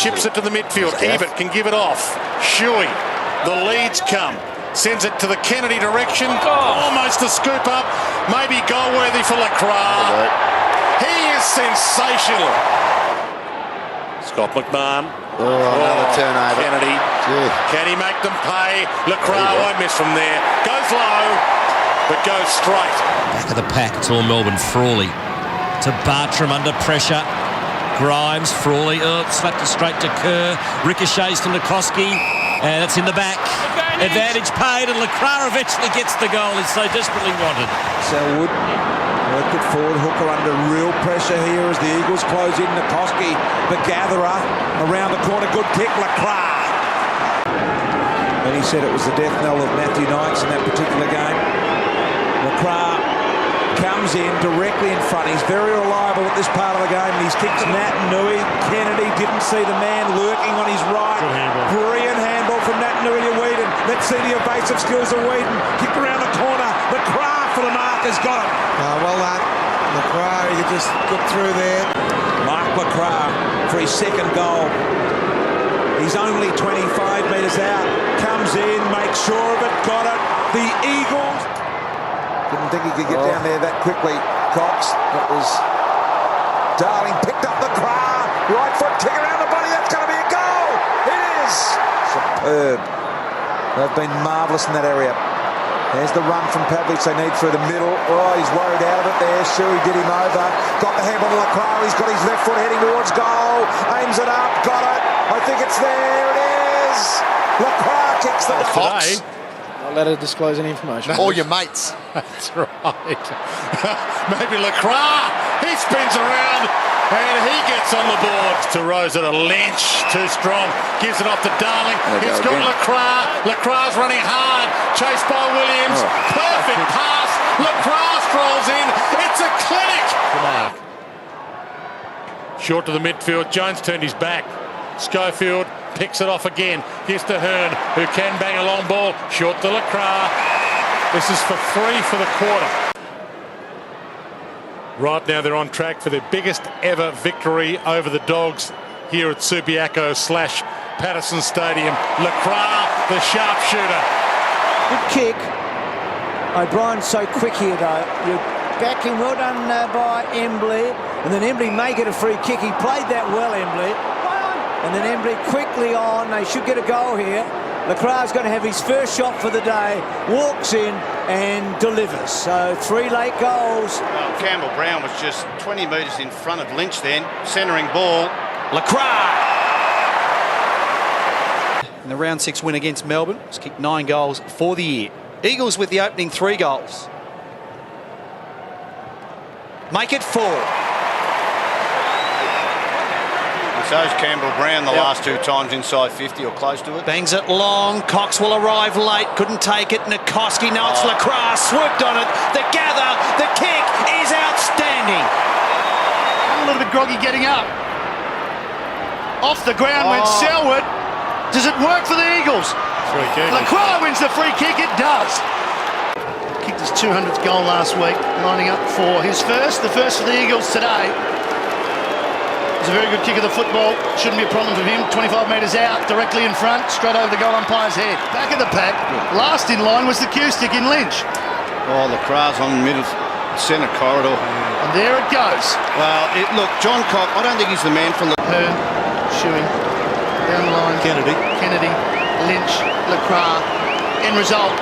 chips it to the midfield. Ebert can give it off. Shuey, the leads come. Sends it to the Kennedy direction. Almost a scoop up. Maybe goal-worthy for Lecras. He is sensational. Scott McMahon. Another turnover. Kennedy. Gee. Can he make them pay? Lecras won't miss from there. Goes low, but goes straight. Back of the pack, it's all Melbourne. Frawley to Bartram under pressure. Grimes, Frawley, slapped it straight to Kerr. Ricochets to Nikoski, and it's in the back. Advantage paid, and Lecras eventually gets the goal he's so desperately wanted. Selwood worked it forward. Hooker under real pressure here as the Eagles close in. Nikoski, the gatherer, around the corner. Good kick, Lecras. And he said it was the death knell of Matthew Knights in that particular game. Lecras comes in directly in front. He's very reliable at this part of the game. He's kicked Nat Nui. Kennedy didn't see the man lurking on his right. Brilliant handball from Nat Nui to Whedon. Let's see the evasive skills of Whedon. Kicked around the corner. Lecras for the mark has got it. Well done. Lecras, he just got through there. Mark Lecras for his second goal. He's only 25 metres out. Comes in, makes sure of it, got it. The Eagles. Didn't think he could get down there that quickly. Cox, it was Darling, picked up Lecras. Right foot kick around the body, that's going to be a goal. It is. Superb. They've been marvellous in that area. There's the run from Pavlich they need through the middle. Oh, he's worried out of it there. Shuey did him over. Got the handball to Lecras. He's got his left foot heading towards goal. Aims it up. Got it. I think it's there. It is. Lecras kicks the goal. Not allowed to disclose any information. All your mates. That's right. Maybe Lecras. He spins around and he gets on the board. To Rosa to Lynch. Too strong. Gives it off to Darling. He's got Lecras. Lecras running hard. Chased by Williams. Perfect pass. Lecras strolls in. It's a clinic. Short to the midfield. Jones turned his back. Schofield picks it off again. Gives to Hearn, who can bang a long ball. Short to Lecras. This is for 3 for the quarter. Right now they're on track for their biggest ever victory over the Dogs here at Subiaco/Patterson Stadium. Lecras, the sharpshooter. Good kick. O'Brien's so quick here though. You're backing well done by Embley. And then Embley may get a free kick. He played that well, Embley. And then Embley quickly on. They should get a goal here. Lecras is going to have his first shot for the day. Walks in and delivers. So 3 late goals. Well, Campbell Brown was just 20 metres in front of Lynch then. Centering ball. Lecras! In the round 6 win against Melbourne, he's kicked 9 goals for the year. Eagles with the opening 3 goals. Make it 4. So's Campbell Brown the last 2 times inside 50 or close to it. Bangs it long. Cox will arrive late. Couldn't take it. Nikoski. Now it's Lecras. Swooped on it. The gather. The kick is outstanding. A little bit groggy getting up. Off the ground went Selwood. Does it work for the Eagles? Free kick. Lecras wins the free kick. It does. Kicked his 200th goal last week, lining up for his first. The first for the Eagles today. It's a very good kick of the football. Shouldn't be a problem for him. 25 metres out, directly in front, straight over the goal umpire's head. Back of the pack. Last in line was the cue stick in Lynch. Oh, Lecras on the middle centre corridor. And there it goes. Well, look, John Cock, I don't think he's the man for Hearn, Shuey, down the line. Kennedy, Lynch, Lecras. End result.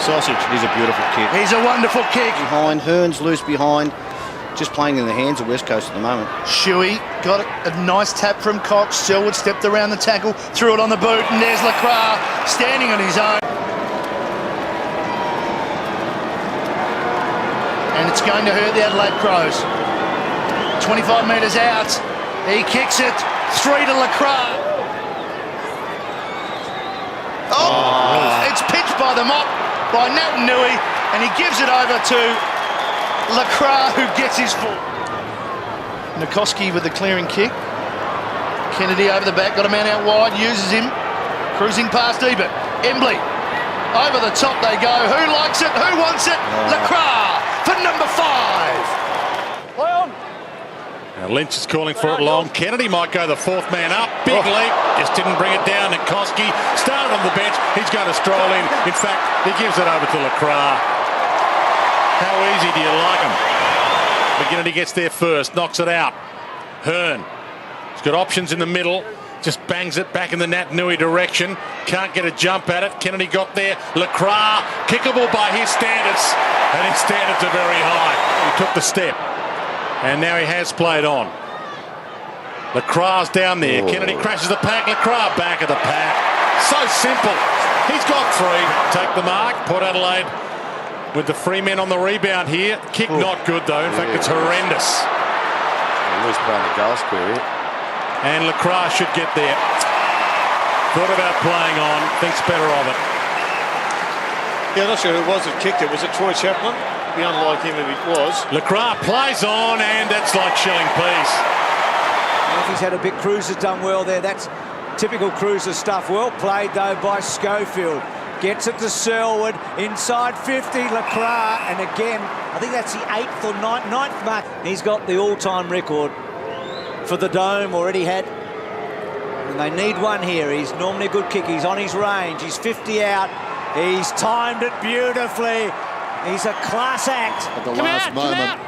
Sausage. He's a beautiful kick. He's a wonderful kick. Behind, Hearn's loose behind. Just playing in the hands of West Coast at the moment. Shuey got a nice tap from Cox. Selwood stepped around the tackle, threw it on the boot, and there's Lecras standing on his own. And it's going to hurt the Adelaide Crows. 25 metres out. He kicks it. 3 to Lecras. It's pitched by the mop, by Nat Nui, and he gives it over to Lecras, who gets his full. Nikoski with the clearing kick. Kennedy over the back, got a man out wide, uses him. Cruising past Ebert. Embley. Over the top they go. Who likes it? Who wants it? Lecras for number 5. Play on. Now Lynch is calling for it long. Kennedy might go the fourth man up. Big leap. Just didn't bring it down. Nikoski started on the bench. He's going to stroll in. In fact, he gives it over to Lecras. How easy do you like him? McGinnity gets there first. Knocks it out. Hearn. He's got options in the middle. Just bangs it back in the Nat Nui direction. Can't get a jump at it. Kennedy got there. Lecras, kickable by his standards. And his standards are very high. He took the step. And now he has played on. Lecras down there. Kennedy crashes the pack. Lecras back of the pack. So simple. He's got three. Take the mark. Port Adelaide with the free men on the rebound here. Kick not good though. In fact, it's horrendous. Loose playing the goal square here. And Lecras should get there. Thought about playing on. Thinks better of it. Yeah, I'm not sure who it was that kicked it. Was it Troy Chaplin? Be unlike him if it was. Lecras plays on, and that's like shelling peas. He's had a bit. Cruiser's done well there. That's typical Cruiser stuff. Well played though by Schofield. Gets it to Selwood. Inside 50, Lecras. And again, I think that's the 8th or 9th mark. He's got the all-time record for the Dome, already had. And they need one here. He's normally a good kick. He's on his range. He's 50 out. He's timed it beautifully. He's a class act. At the last moment,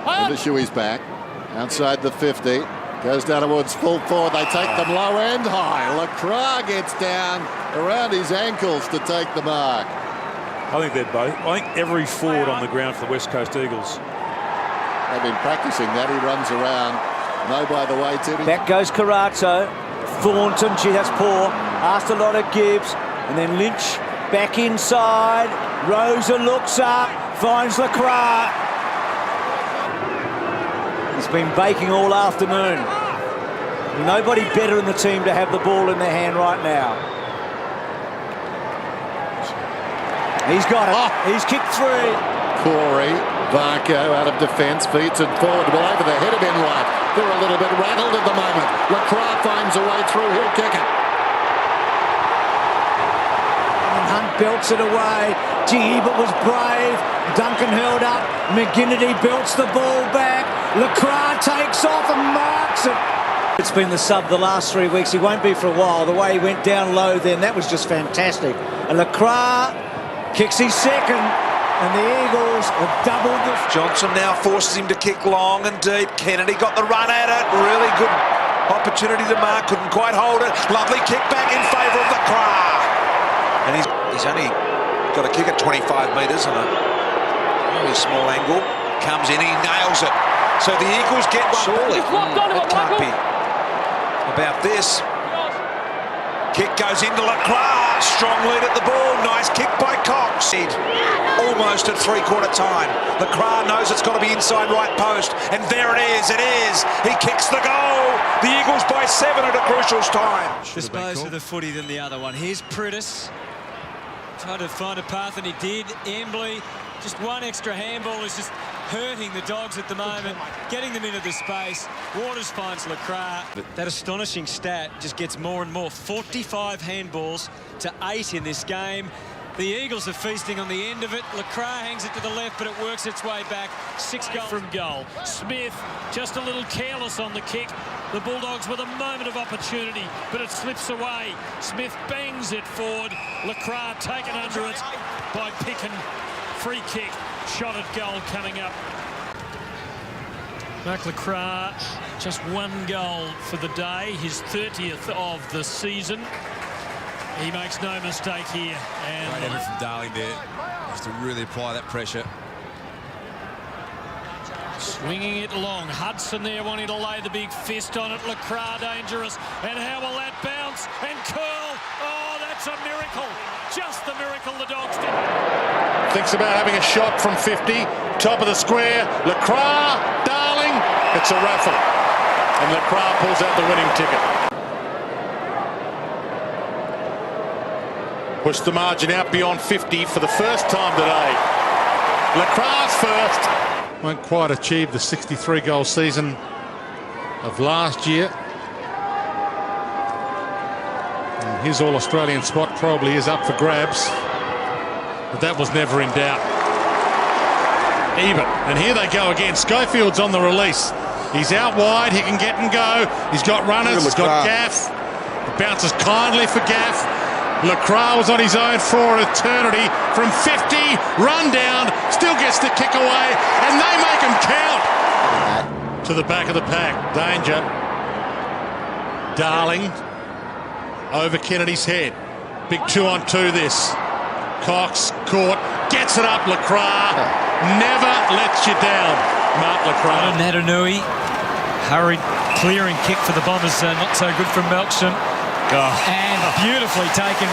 Ivashui's back. Outside the 50. Goes down towards full forward. They take them low and high. Lecras gets down around his ankles to take the mark. I think they're both. I think every forward on the ground for the West Coast Eagles. They've been practicing that. He runs around. No, by the way, Timmy. Back goes Carazzo. Thornton, gee, that's poor. Asked a lot of Gibbs. And then Lynch back inside. Rosa looks up, finds Lecras. He's been baking all afternoon. Nobody better in the team to have the ball in their hand right now. He's got it. He's kicked three. Corey, Varco out of defence, feeds it forward, well over the head of Enright. They're a little bit rattled at the moment. Lecras finds a way through, he'll kick it. And Hunt belts it away. Gee, but was brave. Duncan held up. McGinnity belts the ball back. Lecras takes off and marks it. It's been the sub the last 3 weeks. He won't be for a while. The way he went down low then, that was just fantastic. And Lecras kicks his second. And the Eagles have doubled the... Johnson now forces him to kick long and deep. Kennedy got the run at it. Really good opportunity to mark. Couldn't quite hold it. Lovely kick back in favour of Lecras. And he's only got a kick at 25 metres on a really small angle. Comes in, he nails it. So the Eagles get one. Surely, it can't be about this. Kick goes into Lecras. Strong lead at the ball. Nice kick by Cox. Almost at three-quarter time. Lecras knows it's got to be inside right post. And there it is. It is. He kicks the goal. The Eagles by 7 at a crucial time. Dispose of the footy than the other one. Here's Pritis. Tried to find a path and he did. Embley, just one extra handball is just hurting the Dogs at the moment, getting them into the space. Waters finds Lecras. That astonishing stat just gets more and more. 45 handballs to 8 in this game. The Eagles are feasting on the end of it. Lecras hangs it to the left, but it works its way back. 6 goals from goal. Smith just a little careless on the kick. The Bulldogs with a moment of opportunity, but it slips away. Smith bangs it forward. Lecras taken under it by Picken. Free kick, shot at goal coming up. Mark Lecras, just 1 goal for the day, his 30th of the season. He makes no mistake here. And great effort from Darling there, just to really apply that pressure. Swinging it long. Hudson there wanting to lay the big fist on it. Lecras dangerous. And how will that bounce and curl? Oh, that's a miracle. Just the miracle the Dogs did. Thinks about having a shot from 50. Top of the square. Lecras, Darling. It's a raffle. And Lecras pulls out the winning ticket. Push the margin out beyond 50 for the first time today. Lecras first. Won't quite achieve the 63-goal season of last year. And his All-Australian spot probably is up for grabs. But that was never in doubt. Even. And here they go again. Schofield's on the release. He's out wide. He can get and go. He's got runners. He's got Gaff. It bounces kindly for Gaff. Lecras was on his own for eternity. From 50, run down, still gets the kick away, and they make him count. To the back of the pack. Danger. Darling over Kennedy's head. Big 2-on-2 this. Cox caught, gets it up. Lecras never lets you down. Mark Lecras. Natanui, hurried clearing kick for the Bombers, not so good from Melksham. And beautifully taken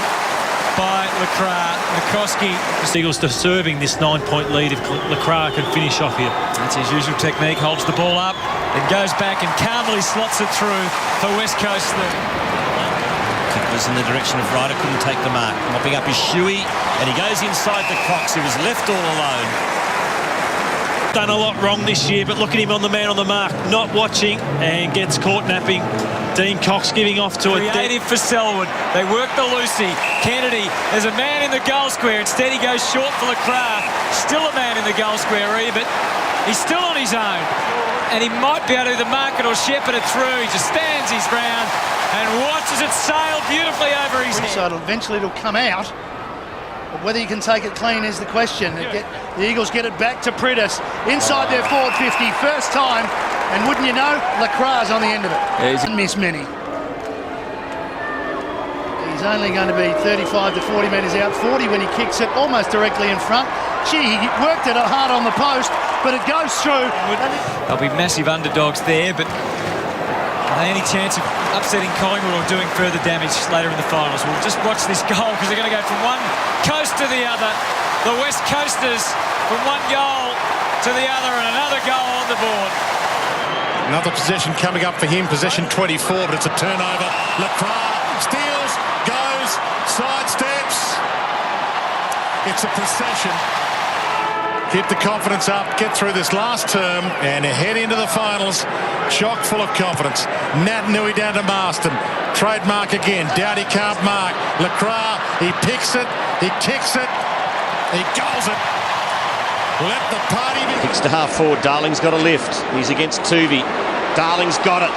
by Lecras. Nikoski. Eagles deserving this 9-point lead if Lecras can finish off here. That's his usual technique, holds the ball up and goes back and calmly slots it through for West Coast. Kick was in the direction of Ryder, couldn't take the mark. Mopping up his shoey, and he goes inside the Cox, who was left all alone. Done a lot wrong this year, but look at him on the man on the mark, not watching, and gets caught napping. Dean Cox giving off to it. Creative for Selwood. They work the Lucy. Kennedy, there's a man in the goal square. Instead, he goes short for Lecras. Still a man in the goal square, but he's still on his own. And he might be able to either mark it or shepherd it through. He just stands his ground and watches it sail beautifully over his head. So eventually it'll come out. But whether you can take it clean is the question. The Eagles get it back to Priddis inside their forward 50, first time, and wouldn't you know, Lecras on the end of it. Doesn't miss many. He's only going to be 35 to 40 metres out, 40 when he kicks it almost directly in front. Gee, he worked it hard on the post, but it goes through. They'll be massive underdogs there, but are they any chance of upsetting Collingwood or doing further damage later in the finals? We'll just watch this goal because they're going to go from one coast to the other. The West Coasters from one goal to the other, and another goal on the board. Another possession coming up for him, possession 24, but it's a turnover. Lecras steals, goes, sidesteps. It's a procession. Keep the confidence up, get through this last term, and head into the finals chock full of confidence. Natanui down to Marston. Trademark again. Dowdy can't mark. Lecras, he picks it, he kicks it, he goals it. Let the party begin. Kicks to half forward. Darling's got a lift. He's against Tuvey. Darling's got it.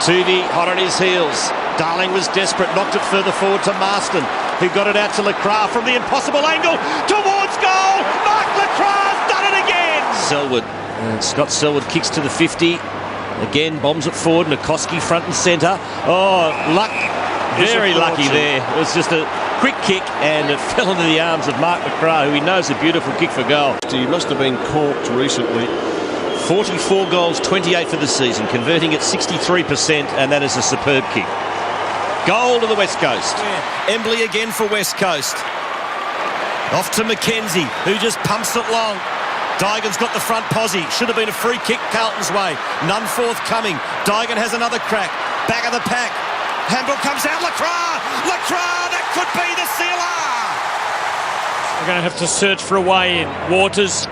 Tuvey hot on his heels. Darling was desperate, knocked it further forward to Marston, who got it out to Lecras from the impossible angle towards goal. Mark Lecras done it again. Selwood. And Scott Selwood kicks to the 50. Again, bombs it forward. Nikoski front and centre. Oh, luck. Very lucky there. It was just a quick kick and it fell into the arms of Mark Lecras, who he knows a beautiful kick for goal. He must have been caught recently. 44 goals, 28 for the season, converting at 63%, and that is a superb kick. Goal to the West Coast. Yeah. Embley again for West Coast. Off to McKenzie, who just pumps it long. Dygan's got the front posse. Should have been a free kick Carlton's way. None forthcoming. Dygan has another crack. Back of the pack. Handball comes out. Lecras! Lecras! That could be the sealer! We're going to have to search for a way in. Waters.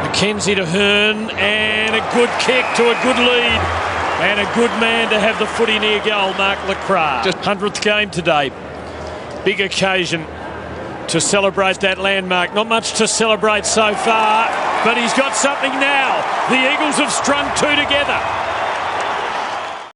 McKenzie to Hearn. And a good kick to a good lead. And a good man to have the footy near goal, Mark Lecras. Just 100th game today. Big occasion to celebrate that landmark. Not much to celebrate so far, but he's got something now. The Eagles have strung two together.